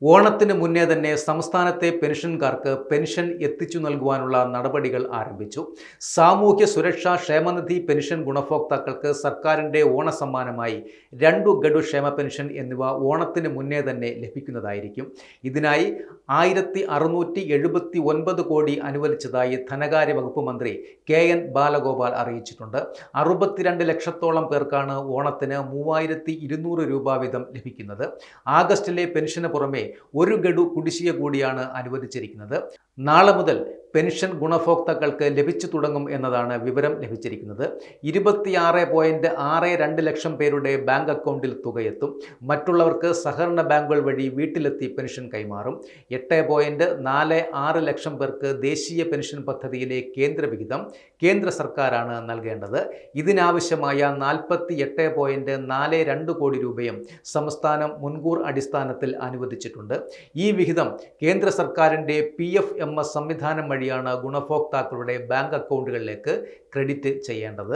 ഓണത്തിന് മുന്നേ തന്നെ സംസ്ഥാനത്തെ പെൻഷൻകാർക്ക് പെൻഷൻ എത്തിച്ചു നൽകുവാനുള്ള നടപടികൾ ആരംഭിച്ചു. സാമൂഹ്യ സുരക്ഷാ ക്ഷേമനിധി പെൻഷൻ ഗുണഭോക്താക്കൾക്ക് സർക്കാരിൻ്റെ ഓണസമ്മാനമായി 2 ഗഡു ക്ഷേമ പെൻഷൻ എന്നിവ ഓണത്തിന് മുന്നേ തന്നെ ലഭിക്കുന്നതായിരിക്കും. ഇതിനായി 1679 കോടി അനുവദിച്ചതായി ധനകാര്യ വകുപ്പ് മന്ത്രി KN ബാലഗോപാൽ അറിയിച്ചിട്ടുണ്ട്. 62 ലക്ഷത്തോളം പേർക്കാണ് ഓണത്തിന് 3200 രൂപ വീതം ലഭിക്കുന്നത്. ആഗസ്റ്റിലെ പെൻഷന് പുറമെ 1 ഗഡു കുടിശ്ശിക കൂടിയാണ് അനുവദിച്ചിരിക്കുന്നത്. നാളെ മുതൽ പെൻഷൻ ഗുണഭോക്താക്കൾക്ക് ലഭിച്ചു തുടങ്ങും എന്നതാണ് വിവരം ലഭിച്ചിരിക്കുന്നത്. 26.62 ലക്ഷം പേരുടെ ബാങ്ക് അക്കൗണ്ടിൽ തുകയെത്തും. മറ്റുള്ളവർക്ക് സഹകരണ ബാങ്കുകൾ വഴി വീട്ടിലെത്തി പെൻഷൻ കൈമാറും. 8.46 ലക്ഷം പേർക്ക് ദേശീയ പെൻഷൻ പദ്ധതിയിലെ കേന്ദ്ര വിഹിതം കേന്ദ്ര സർക്കാരാണ് നൽകേണ്ടത്. ഇതിനാവശ്യമായ 48.42 കോടി രൂപയും സംസ്ഥാനം മുൻകൂർ അടിസ്ഥാനത്തിൽ അനുവദിച്ചിട്ടുണ്ട്. ഈ വിഹിതം കേന്ദ്ര സർക്കാരിൻ്റെ PFMS സംവിധാനം വഴിയാണ് ഗുണഭോക്താക്കളുടെ ബാങ്ക് അക്കൗണ്ടുകളിലേക്ക് ക്രെഡിറ്റ് ചെയ്യേണ്ടത്.